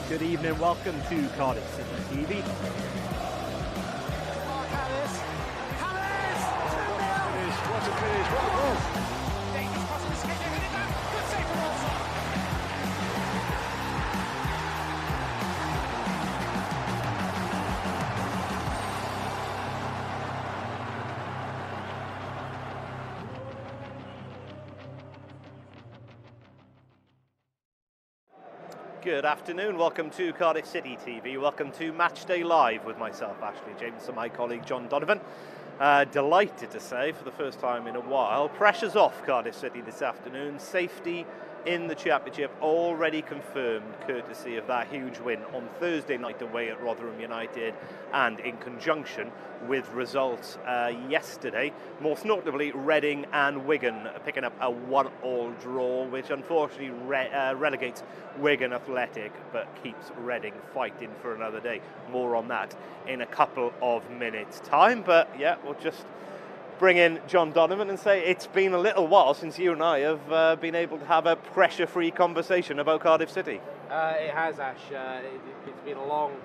Good evening, welcome to Cardiff City TV. What a finish, what a goal! Good afternoon, welcome to Cardiff City TV, welcome to Matchday Live with myself, Ashley James, and my colleague John Donovan. Delighted to say, for the first time in a while, pressure's off Cardiff City this afternoon. Safety in the Championship already confirmed, courtesy of that huge win on Thursday night away at Rotherham United, and in conjunction with results yesterday, most notably Reading and Wigan picking up a 1-1 draw, which unfortunately relegates Wigan Athletic but keeps Reading fighting for another day. More on that in a couple of minutes' time, but yeah, we'll just bring in John Donovan and say it's been a little while since you and I have been able to have a pressure-free conversation about Cardiff City. It has, Ash. It's been a long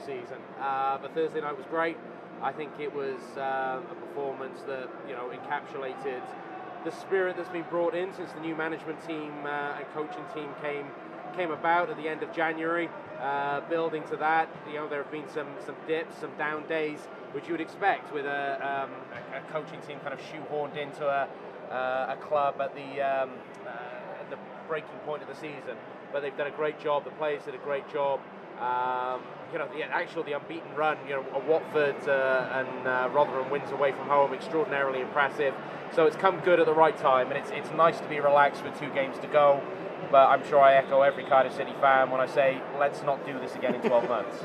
season. But Thursday night was great. I think it was a performance that encapsulated the spirit that's been brought in since the new management team and coaching team came about at the end of January. Building to that, there have been some dips, some down days, which you would expect with a coaching team kind of shoehorned into a club at the breaking point of the season. But they've done a great job. The players did a great job. The unbeaten run, Watford and Rotherham wins away from home, extraordinarily impressive. So it's come good at the right time, and it's nice to be relaxed with 2 games to go. But I'm sure I echo every Cardiff City fan when I say, let's not do this again in 12 months.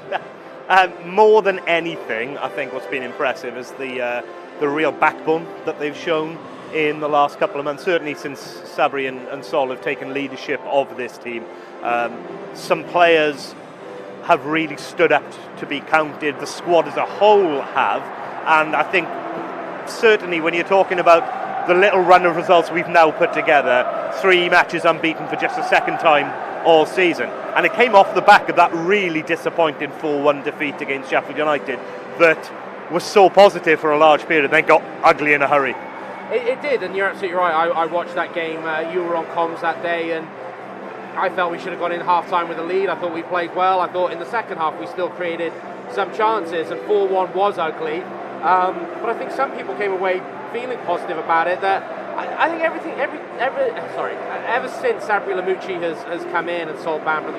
More than anything, I think what's been impressive is the real backbone that they've shown in the last couple of months, certainly since Sabri and Sol have taken leadership of this team. Some players have really stood up to be counted, the squad as a whole have, and I think certainly when you're talking about the little run of results we've now put together, 3 matches unbeaten for just the second time all season, and it came off the back of that really disappointing 4-1 defeat against Sheffield United that was so positive for a large period and then got ugly in a hurry. It did, and you're absolutely right. I watched that game. You were on comms that day, and I felt we should have gone in half-time with a lead. I thought we played well. I thought in the second half we still created some chances, and 4-1 was ugly. But I think some people came away feeling positive about it. That I think ever since Sabri Lamucci has come in and Sol Bamber,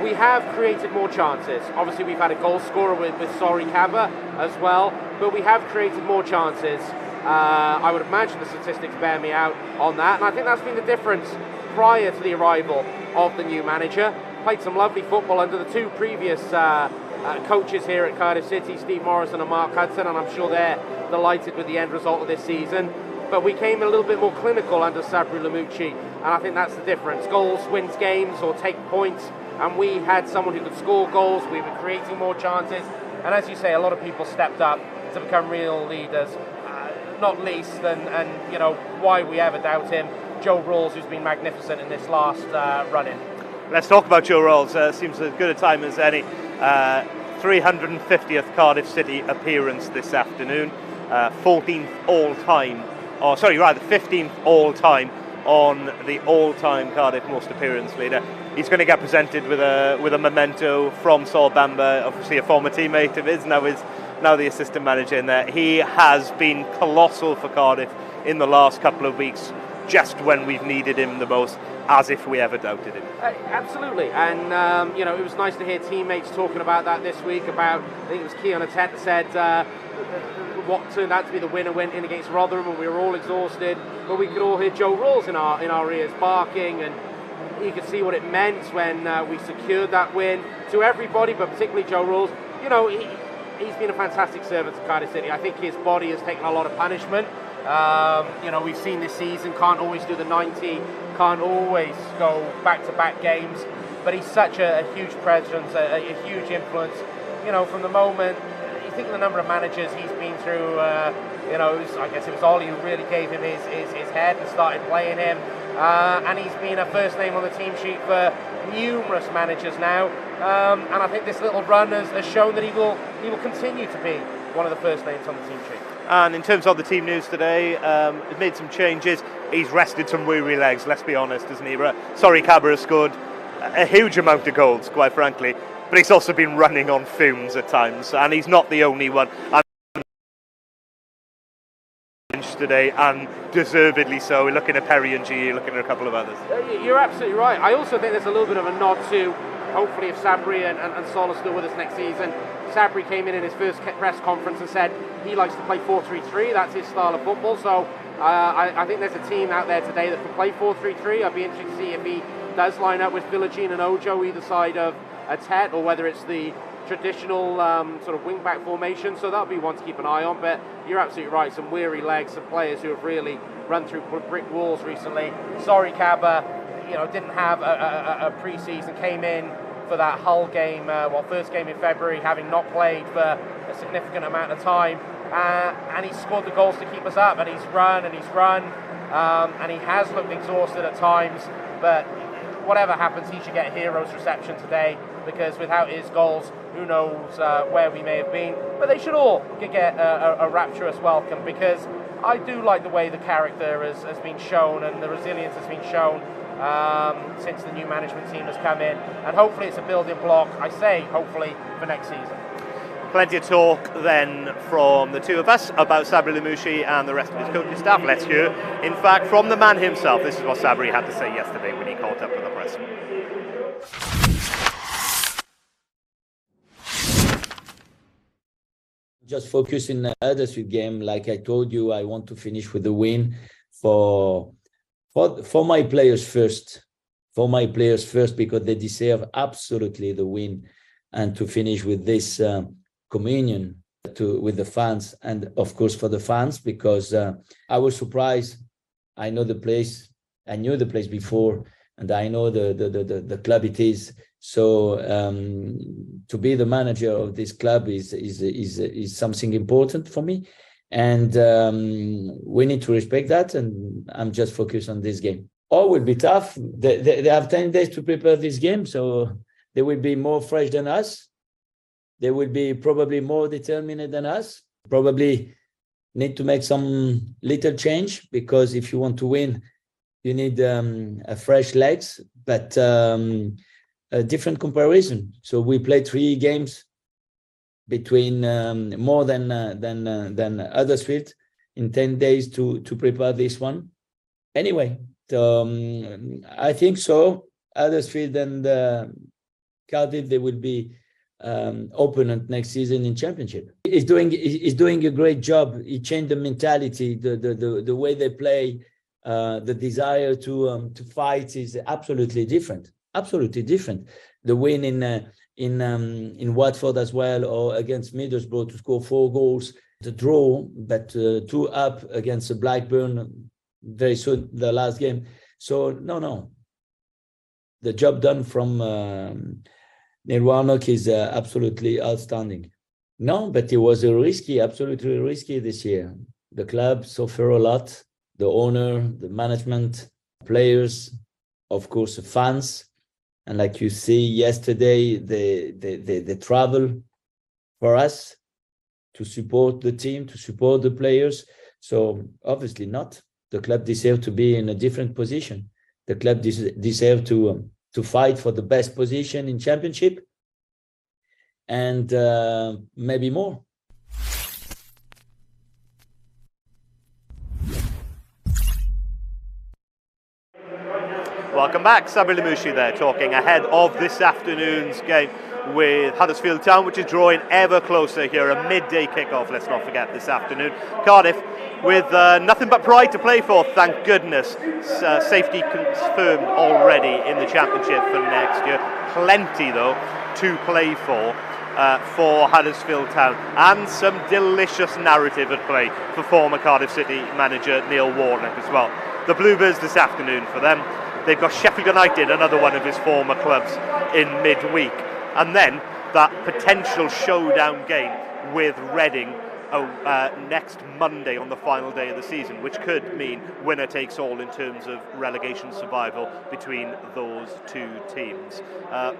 we have created more chances. Obviously, we've had a goal scorer with Sori Kaba as well, but we have created more chances. I would imagine the statistics bear me out on that, and I think that's been the difference prior to the arrival of the new manager. Played some lovely football under the 2 previous coaches here at Cardiff City, Steve Morrison and Mark Hudson, and I'm sure they're delighted with the end result of this season. But we came a little bit more clinical under Sabri Lamucci, and I think that's the difference. Goals wins games or take points, and we had someone who could score goals. We were creating more chances, and as you say, a lot of people stepped up to become real leaders. Not least, and why we ever doubt him, Joe Rawls, who's been magnificent in this last run-in. Let's talk about Joe Rawls. Seems as good a time as any. 350th Cardiff City appearance this afternoon, 15th all-time on the all-time Cardiff most appearance leader. He's going to get presented with a memento from Sol Bamber, obviously a former teammate of his, now the assistant manager in there. He has been colossal for Cardiff in the last couple of weeks, just when we've needed him the most, as if we ever doubted him. Absolutely, and it was nice to hear teammates talking about that this week. I think it was Keon Atet said what turned out to be the winner went in against Rotherham, and we were all exhausted, but we could all hear Joe Rawls in our ears barking, and you could see what it meant when we secured that win to everybody, but particularly Joe Rawls. He's been a fantastic servant to Cardiff City. I think his body has taken a lot of punishment. We've seen this season, can't always do the 90, can't always go back-to-back games, but he's such a huge presence, a huge influence. From the moment, you think of the number of managers he's been through, I guess it was Ollie who really gave him his head and started playing him. and he's been a first name on the team sheet for numerous managers now. And I think this little run has shown that he will continue to be one of the first names on the team sheet. And in terms of the team news today, he's made some changes. He's rested some weary legs, let's be honest, isn't he? Sorry, Cabra has scored a huge amount of goals, quite frankly, but he's also been running on fumes at times, and he's not the only one. Today, and deservedly so. We're looking at Perry and G, looking at a couple of others. You're absolutely right. I also think there's a little bit of a nod to, hopefully, if Sabri and Sol are still with us next season. Sabri came in his first press conference and said he likes to play 4-3-3. That's his style of football. So I think there's a team out there today that can play 4-3-3. I'd be interested to see if he does line up with Villagine and Ojo either side of a Tet, or whether it's the traditional sort of wing-back formation, so that'll be one to keep an eye on. But you're absolutely right, some weary legs, some players who have really run through brick walls recently. Sorry, Cabba, didn't have a pre-season, came in for that Hull game, first game in February, having not played for a significant amount of time, and he scored the goals to keep us up, and he's run, and he has looked exhausted at times, but whatever happens, he should get a hero's reception today, because without his goals, who knows where we may have been. But they should all get a rapturous welcome, because I do like the way the character has been shown and the resilience has been shown since the new management team has come in. And hopefully it's a building block, I say hopefully, for next season. Plenty of talk then from the two of us about Sabri Lamouchi and the rest of his coaching staff. Let's hear, in fact, from the man himself. This is what Sabri had to say yesterday when he caught up with the press. Just focus in the Huddersfield game. Like I told you, I want to finish with the win for my players first. For my players first, because they deserve absolutely the win, and to finish with this communion with the fans, and of course for the fans, because I was surprised. I know the place. I knew the place before, and I know the club it is. So to be the manager of this club is something important for me, and we need to respect that. And I'm just focused on this game. Oh, it will be tough. They have 10 days to prepare this game, so they will be more fresh than us. They will be probably more determined than us. Probably need to make some little change, because if you want to win, you need a fresh legs, but a different comparison. So we played 3 games between more than Huddersfield in 10 days to prepare this one. Anyway, I think so. Huddersfield and Cardiff, they will be opponent next season in Championship. He's doing a great job. He changed the mentality, the way they play, the desire to fight is absolutely different. Absolutely different. The win in Watford as well, or against Middlesbrough to score 4 goals, the draw, but 2 up against Blackburn very soon, the last game. So no, the job done from Neil Warnock is absolutely outstanding. No, but it was absolutely risky this year. The club suffered a lot. The owner, the management, players, of course, the fans. And like you see yesterday, the travel for us to support the team, to support the players. So obviously not. The club deserves to be in a different position. The club deserves to fight for the best position in Championship, and maybe more. Welcome back, Sabri Lamouchi there, talking ahead of this afternoon's game with Huddersfield Town, which is drawing ever closer here. A midday kickoff, let's not forget, this afternoon. Cardiff with nothing but pride to play for, thank goodness. Safety confirmed already in the Championship for next year. Plenty, though, to play for Huddersfield Town, and some delicious narrative at play for former Cardiff City manager Neil Warnock as well. The Bluebirds this afternoon for them. They've got Sheffield United, another one of his former clubs, in midweek. And then that potential showdown game with Reading next Monday on the final day of the season, which could mean winner takes all in terms of relegation survival between those two teams.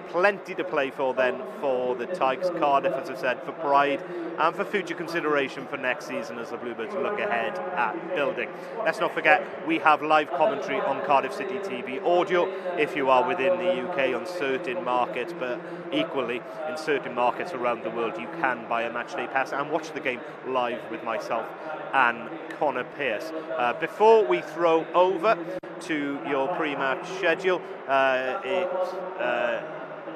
Plenty to play for then for the Tigers. Cardiff, as I said, for pride and for future consideration for next season as the Bluebirds look ahead at building. Let's not forget, we have live commentary on Cardiff City TV audio if you are within the UK on certain markets, but equally in certain markets around the world you can buy a matchday pass and watch the game live with myself and Connor Pearce. Before we throw over to your pre-match schedule,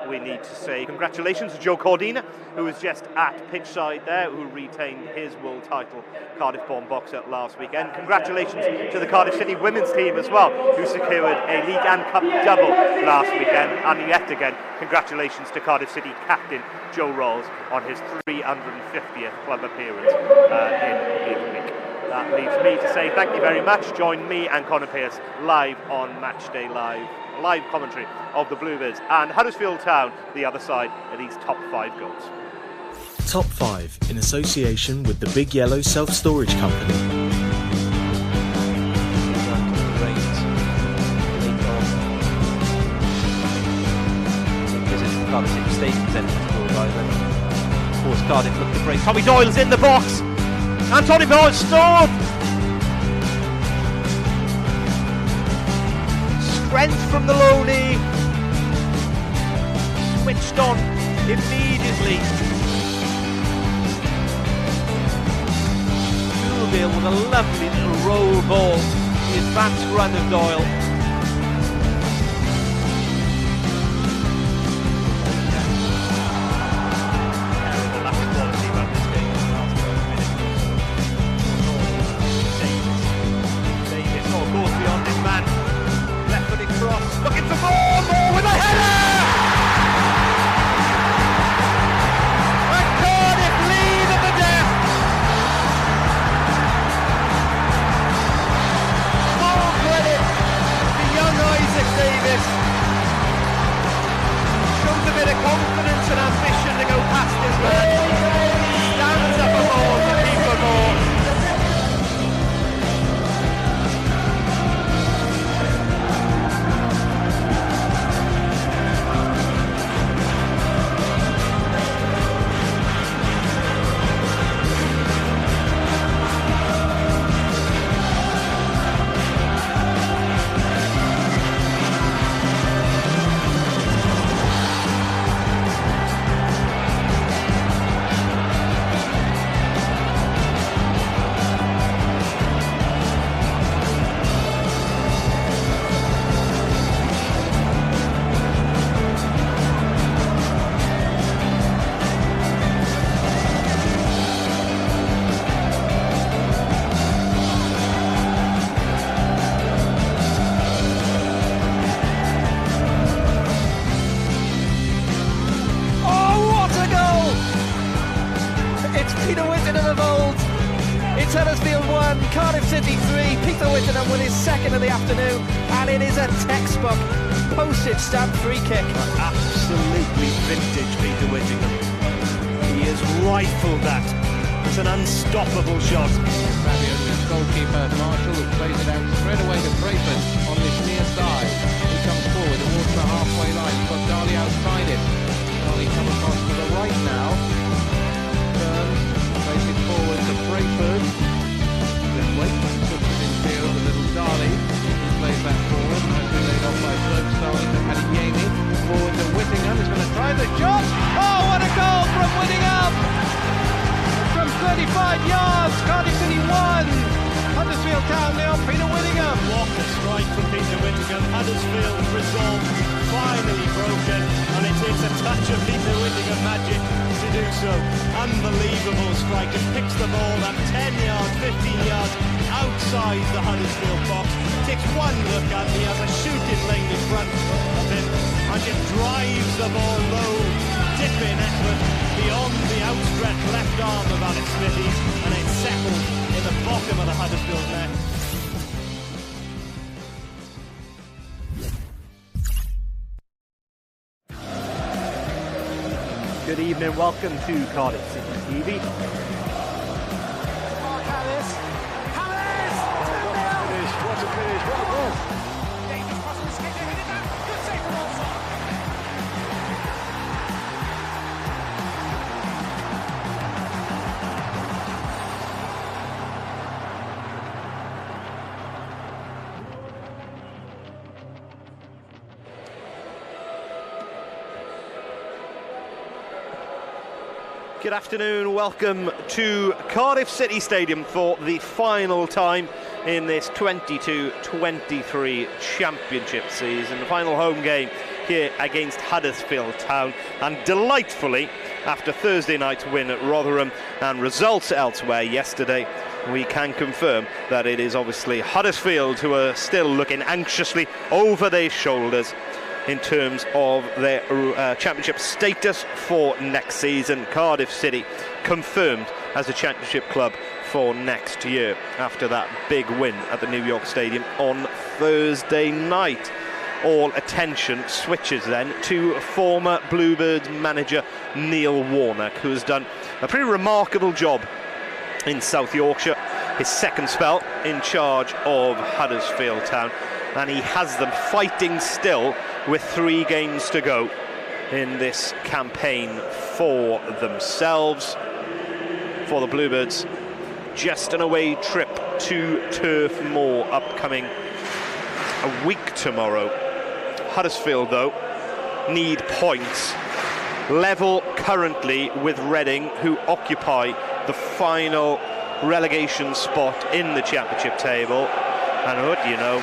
we need to say congratulations to Joe Cordina, who was just at pitchside there, who retained his world title Cardiff-born boxer last weekend. Congratulations to the Cardiff City women's team as well, who secured a league and cup double last weekend. And yet again, congratulations to Cardiff City captain Joe Rolls on his 350th club appearance in midweek. That leaves me to say thank you very much. Join me and Connor Pearce live on Matchday live commentary of the Bluebirds and Huddersfield Town, the other side of these top 5 goals. Top 5 in association with the Big Yellow Self-Storage Company. Cardiff City Stadium presented to then. Of course, Cardiff looked to break. Tommy Doyle's in the box. Anthony Boyle stored. Strength from the loanee. Switched on immediately. Julebill with a lovely little roll ball. The advanced run of Doyle. Looking for more with a header! And Cardiff lead at the death! Full credit to young Isaac Davis. Shows a bit of confidence and ambition to go past his man. Stands up a ball to keep a ball. Huddersfield 1, Cardiff City 3, Peter Whittingham with his second of the afternoon, and it is a textbook postage stamp free kick. Absolutely vintage Peter Whittingham. He has rifled that. It's an unstoppable shot. Fabio with goalkeeper Marshall, who plays it out straight away to Brayford on this near side. He comes forward towards the halfway line. He's got Darley outside it. Darley comes across to the right now. Turns, plays it forward to Brayford. Then waits, puts it in field to little Darley. He plays that forward. Nicely laid off by Starling to Adeyemi. Forward to Whittingham. He's going to try the shot. Oh, what a goal from Whittingham! From 35 yards, Cardiff City 1, Huddersfield Town nil, Peter Whittingham. What a strike from Peter Whittingham. Huddersfield resolve finally broken, and it takes a touch of Peter Whittingham magic to do so. Unbelievable strike. Just picks the ball up 10 yards, 15 yards outside the Huddersfield box. Takes one look at it. He has a shooting lane in front of him and just drives the ball low, dipping effort beyond the outstretched left arm of Alex Smithies, and it's settled in the bottom of the Huddersfield net. Good evening, welcome to Cardiff City TV. this. Hammers! What a finish, what a goal! Dangerous cross from Skip, they headed that. Good save from Olsen. Good afternoon, welcome to Cardiff City Stadium for the final time in this 22-23 championship season. The final home game here against Huddersfield Town, and delightfully, after Thursday night's win at Rotherham and results elsewhere yesterday, we can confirm that it is obviously Huddersfield who are still looking anxiously over their shoulders in terms of their championship status for next season. Cardiff City confirmed as a championship club for next year after that big win at the New York Stadium on Thursday night. All attention switches then to former Bluebirds manager Neil Warnock, who has done a pretty remarkable job in South Yorkshire, his second spell in charge of Huddersfield Town, and he has them fighting still with 3 games to go in this campaign for themselves. For the Bluebirds, just an away trip to Turf Moor upcoming a week tomorrow. Huddersfield, though, need points. Level currently with Reading, who occupy the final relegation spot in the championship table. And what do you know,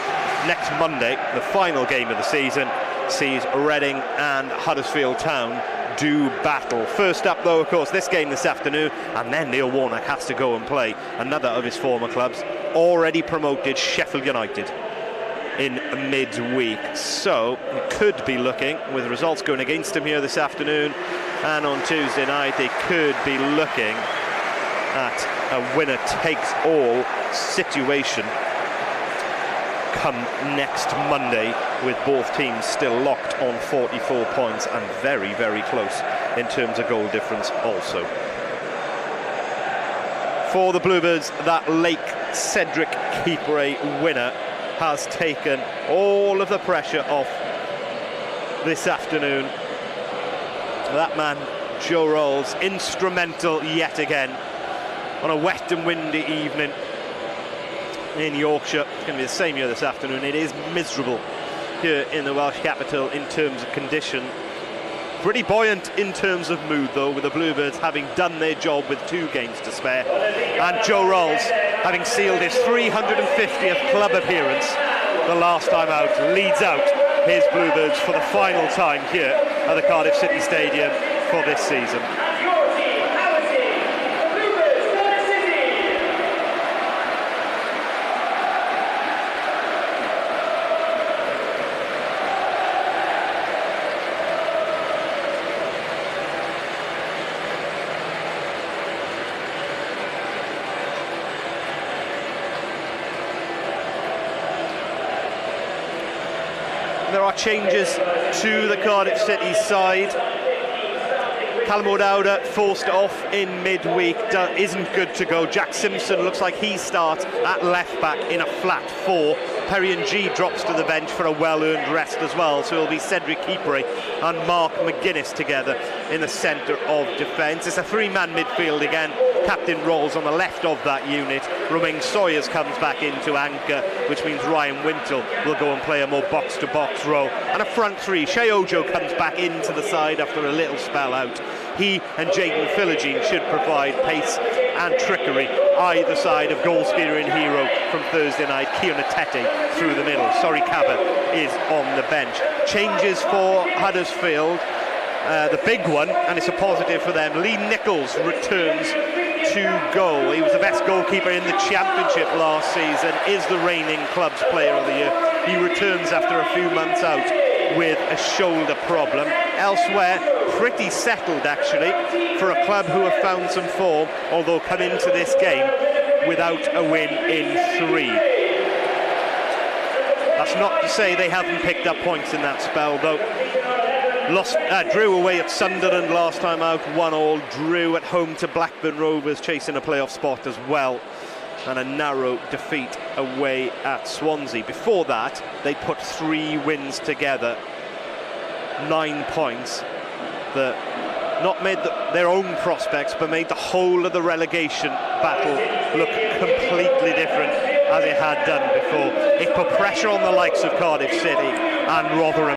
next Monday, the final game of the season, sees Reading and Huddersfield Town do battle. First up, though, of course, this game this afternoon, and then Neil Warnock has to go and play another of his former clubs, already promoted Sheffield United in midweek. So it could be looking, with results going against him here this afternoon and on Tuesday night, they could be looking at a winner-takes-all situation come next Monday, with both teams still locked on 44 points and very, very close in terms of goal difference also. For the Bluebirds, that Lake Cedric Keepray winner has taken all of the pressure off this afternoon. That man, Joe Rolls, instrumental yet again on a wet and windy evening in Yorkshire. It's going to be the same here this afternoon. It is miserable here in the Welsh capital in terms of condition. Pretty buoyant in terms of mood, though, with the Bluebirds having done their job with 2 games to spare, and Joe Rolls having sealed his 350th club appearance the last time out, leads out his Bluebirds for the final time here at the Cardiff City Stadium for this season. There are changes to the Cardiff City side. Callum O'Dowda forced off in midweek, isn't good to go. Jack Simpson looks like he starts at left back in a flat 4. Perry and G drops to the bench for a well-earned rest as well, so it'll be Cedric Keepray and Mark McGuinness together in the centre of defence. It's a 3-man midfield again. Captain Rolls on the left of that unit. Romain Sawyers comes back into anchor, which means Ryan Wintle will go and play a more box-to-box role. And a front 3. Shea Ojo comes back into the side after a little spell out. He and Jayden Philogene should provide pace and trickery either side of goal scorer and hero from Thursday night, Kieran Atete, through the middle. Sorry Cabot is on the bench. Changes for Huddersfield. The big one, and it's a positive for them, Lee Nichols returns to goal. He was the best goalkeeper in the championship last season, is the reigning club's player of the year. He returns after a few months out with a shoulder problem. Elsewhere, pretty settled actually for a club who have found some form, although come into this game without a win in 3. That's not to say they haven't picked up points in that spell, though. Drew away at Sunderland last time out, 1-1. Drew at home to Blackburn Rovers, chasing a playoff spot as well. and a narrow defeat away at Swansea. Before that, they put 3 wins together, 9 points that not made their own prospects, but made the whole of the relegation battle look completely different as it had done before. It put pressure on the likes of Cardiff City and Rotherham